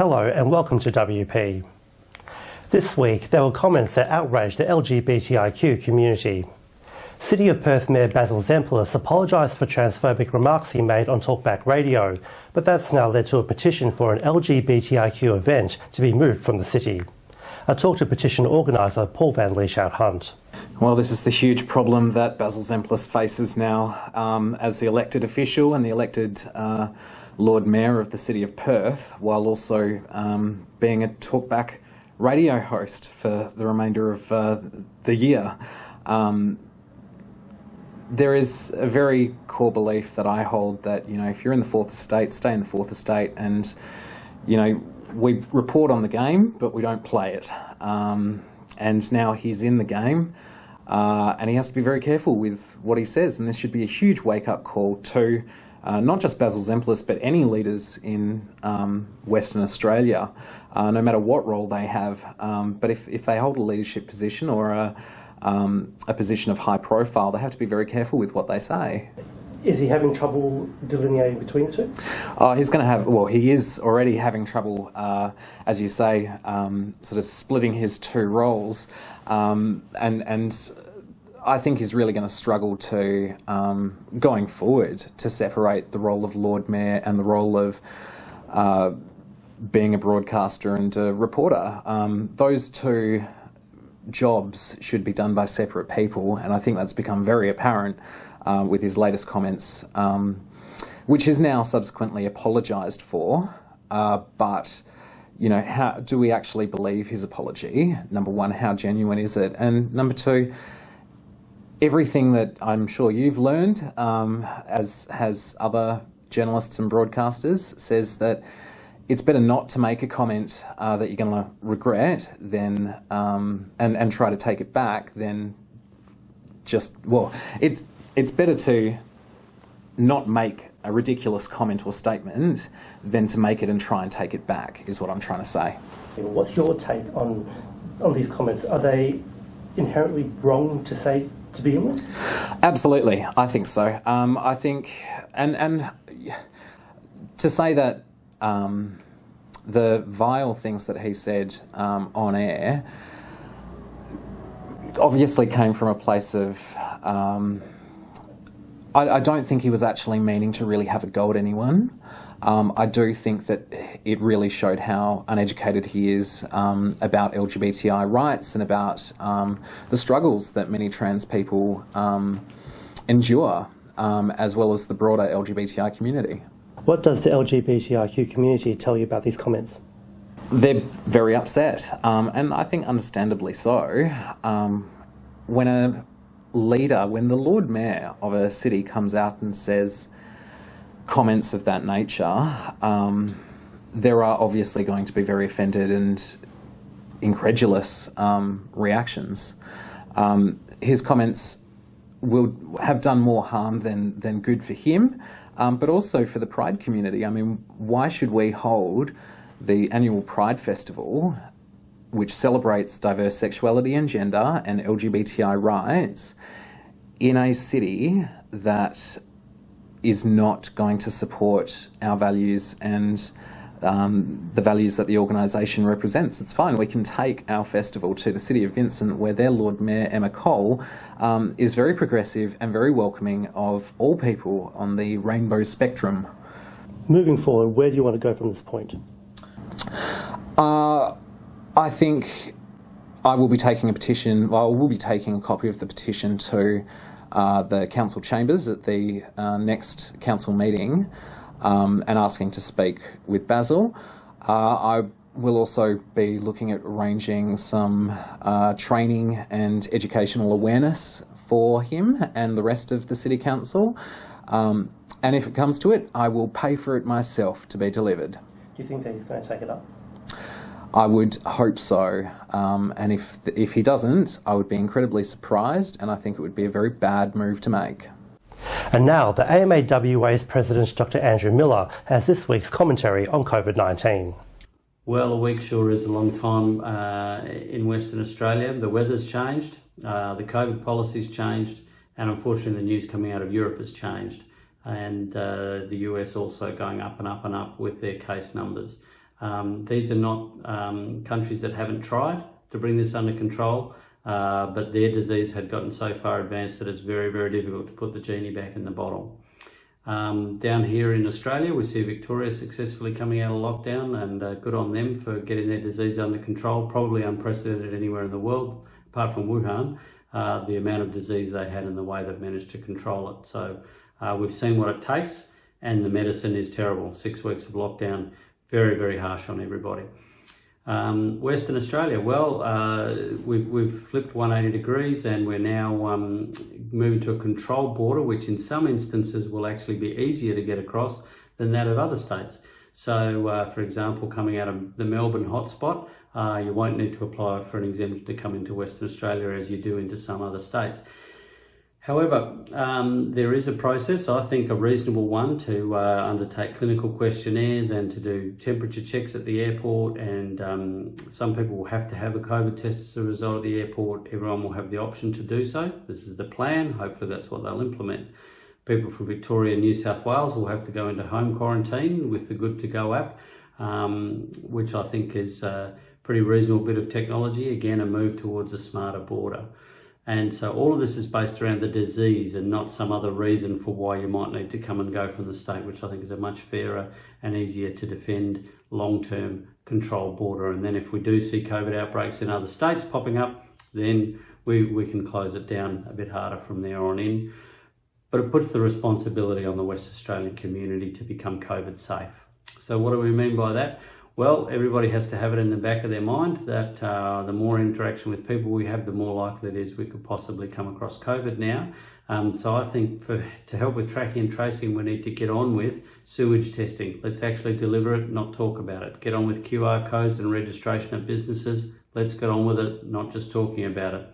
Hello and welcome to WP. This week there were comments that outraged the LGBTIQ community. City of Perth Mayor Basil Zempilas apologised for transphobic remarks he made on talkback radio, but that's now led to a petition for an LGBTIQ event to be moved from the city. I talked to petition organiser Paul van Lieshout Hunt. Well, this is the huge problem that Basil Zempilas faces now as the elected official and the elected Lord Mayor of the City of Perth, while also being a talkback radio host for the remainder of the year. There is a very core belief that I hold that, if you're in the Fourth Estate, stay in the Fourth Estate, and, we report on the game, but we don't play it. And now he's in the game, and he has to be very careful with what he says, and this should be a huge wake-up call to not just Basil Zempilas, but any leaders in Western Australia, no matter what role they have. But if they hold a leadership position or a position of high profile, they have to be very careful with what they say. Is he having trouble delineating between the two? He is already having trouble, as you say, sort of splitting his two roles, and I think he's really going to struggle to, going forward, to separate the role of Lord Mayor and the role of being a broadcaster and a reporter. Those two jobs should be done by separate people, and I think that's become very apparent with his latest comments, which is now subsequently apologised for. But, how do we actually believe his apology? Number one, how genuine is it? And number two, everything that I'm sure you've learned, as has other journalists and broadcasters, says that it's better not to make a comment that you're going to regret than and try to take it back than it's better to not make a ridiculous comment or statement than to make it and try and take it back, is what I'm trying to say. What's your take on these comments? Are they inherently wrong to say to begin with? Absolutely, I think so. I think, and to say that the vile things that he said on air obviously came from a place of, I don't think he was actually meaning to really have a go at anyone. I do think that it really showed how uneducated he is about LGBTI rights and about the struggles that many trans people endure, as well as the broader LGBTI community. What does the LGBTIQ community tell you about these comments? They're very upset, and I think understandably so. When the Lord Mayor of a city comes out and says comments of that nature, there are obviously going to be very offended and incredulous reactions. His comments will have done more harm than good for him, but also for the Pride community. I mean, why should we hold the annual Pride Festival, which celebrates diverse sexuality and gender and LGBTI rights, in a city that is not going to support our values and the values that the organisation represents? It's fine, we can take our festival to the City of Vincent, where their Lord Mayor, Emma Cole, is very progressive and very welcoming of all people on the rainbow spectrum. Moving forward, where do you want to go from this point? I think I will be taking a petition, we'll be taking a copy of the petition to the council chambers at the next council meeting and asking to speak with Basil. I will also be looking at arranging some training and educational awareness for him and the rest of the City Council. And if it comes to it, I will pay for it myself to be delivered. Do you think that he's going to take it up? I would hope so, and if he doesn't, I would be incredibly surprised, and I think it would be a very bad move to make. And now, the AMAWA's President, Dr. Andrew Miller, has this week's commentary on COVID-19. Well, a week sure is a long time in Western Australia. The weather's changed, the COVID policy's changed, and unfortunately the news coming out of Europe has changed. And the US also going up and up and up with their case numbers. These are not countries that haven't tried to bring this under control, but their disease had gotten so far advanced that it's very, very difficult to put the genie back in the bottle. Down here in Australia, we see Victoria successfully coming out of lockdown, and good on them for getting their disease under control, probably unprecedented anywhere in the world, apart from Wuhan, the amount of disease they had and the way they've managed to control it. So we've seen what it takes, and the medicine is terrible. 6 weeks of lockdown, very, very harsh on everybody. Western Australia, well, we've flipped 180 degrees, and we're now moving to a controlled border, which in some instances will actually be easier to get across than that of other states. So, for example, coming out of the Melbourne hotspot, you won't need to apply for an exemption to come into Western Australia as you do into some other states. However, there is a process, I think a reasonable one, to undertake clinical questionnaires and to do temperature checks at the airport, and some people will have to have a COVID test as a result at the airport. Everyone will have the option to do so. This is the plan. Hopefully that's what they'll implement. People from Victoria and New South Wales will have to go into home quarantine with the Good to Go app, which I think is a pretty reasonable bit of technology. Again, a move towards a smarter border. And so all of this is based around the disease and not some other reason for why you might need to come and go from the state, which I think is a much fairer and easier to defend long-term controlled border. And then if we do see COVID outbreaks in other states popping up, then we can close it down a bit harder from there on in. But it puts the responsibility on the West Australian community to become COVID safe. So what do we mean by that? Well, everybody has to have it in the back of their mind that the more interaction with people we have, the more likely it is we could possibly come across COVID now. So I think to help with tracking and tracing, we need to get on with sewage testing. Let's actually deliver it, not talk about it. Get on with QR codes and registration of businesses. Let's get on with it, not just talking about it.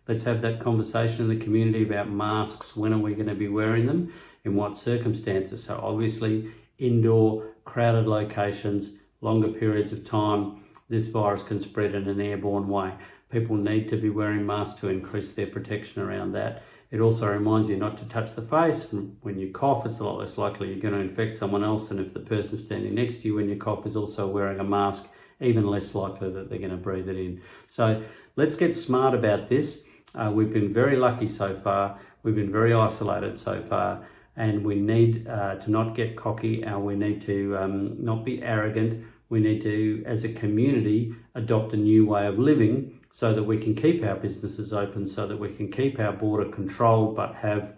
Let's have that conversation in the community about masks. When are we going to be wearing them? In what circumstances? So obviously, indoor, crowded locations, longer periods of time, this virus can spread in an airborne way. People need to be wearing masks to increase their protection around that. It also reminds you not to touch the face. When you cough, it's a lot less likely you're going to infect someone else, and if the person standing next to you when you cough is also wearing a mask, even less likely that they're going to breathe it in. So let's get smart about this. We've been very lucky so far. We've been very isolated so far. And we need to not get cocky, and we need to not be arrogant. We need to, as a community, adopt a new way of living so that we can keep our businesses open, so that we can keep our border controlled, but have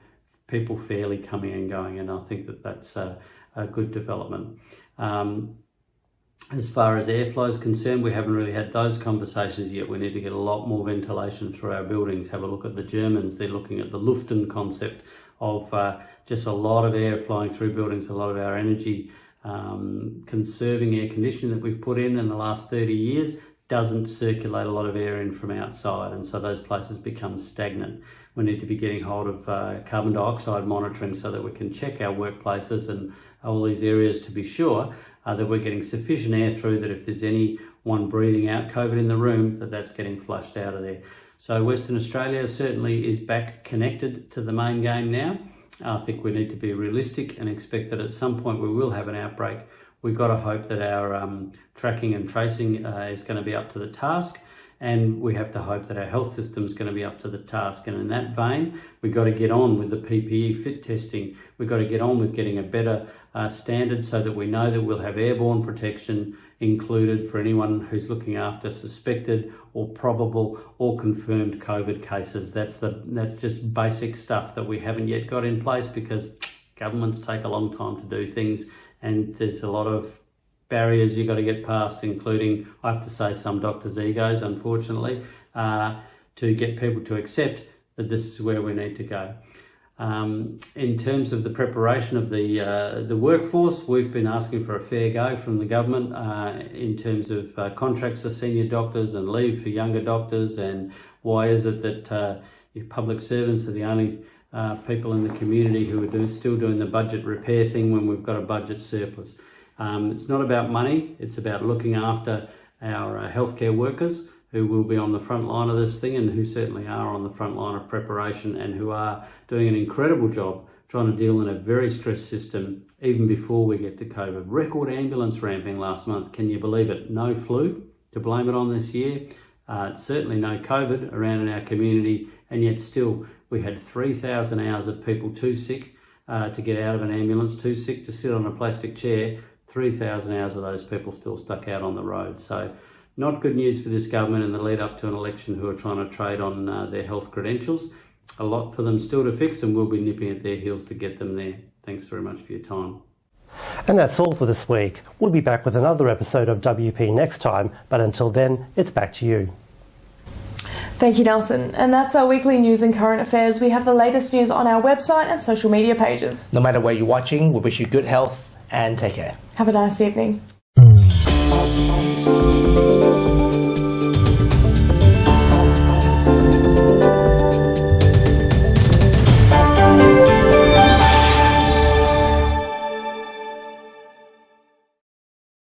people fairly coming and going. And I think that that's a good development. As far as airflow is concerned, we haven't really had those conversations yet. We need to get a lot more ventilation through our buildings. Have a look at the Germans. They're looking at the Luften concept of just a lot of air flowing through buildings. A lot of our energy conserving air conditioning that we've put in the last 30 years doesn't circulate a lot of air in from outside, and so those places become stagnant. We need to be getting hold of carbon dioxide monitoring so that we can check our workplaces and all these areas to be sure that we're getting sufficient air through, that if there's anyone breathing out COVID in the room, that's getting flushed out of there. So Western Australia certainly is back connected to the main game now. I think we need to be realistic and expect that at some point we will have an outbreak. We've got to hope that our tracking and tracing is going to be up to the task, and we have to hope that our health system is going to be up to the task. And in that vein, we've got to get on with the PPE fit testing. We've got to get on with getting a better standard so that we know that we'll have airborne protection included for anyone who's looking after suspected or probable or confirmed COVID cases. That's just basic stuff that we haven't yet got in place because governments take a long time to do things, and there's a lot of barriers you've got to get past, including, I have to say, some doctors' egos, unfortunately, to get people to accept that this is where we need to go. In terms of the preparation of the workforce, we've been asking for a fair go from the government in terms of contracts for senior doctors and leave for younger doctors, and why is it that public servants are the only people in the community who are still doing the budget repair thing when we've got a budget surplus. It's not about money, it's about looking after our healthcare workers who will be on the front line of this thing, and who certainly are on the front line of preparation, and who are doing an incredible job trying to deal in a very stressed system even before we get to COVID. Record ambulance ramping last month, can you believe it? No flu to blame it on this year. Certainly no COVID around in our community, and yet still we had 3,000 hours of people too sick to get out of an ambulance, too sick to sit on a plastic chair. 3,000 hours of those people still stuck out on the road. So not good news for this government in the lead up to an election who are trying to trade on their health credentials. A lot for them still to fix, and we'll be nipping at their heels to get them there. Thanks very much for your time. And that's all for this week. We'll be back with another episode of WP next time, but until then, it's back to you. Thank you, Nelson. And that's our weekly news and current affairs. We have the latest news on our website and social media pages. No matter where you're watching, we wish you good health and take care. Have a nice evening.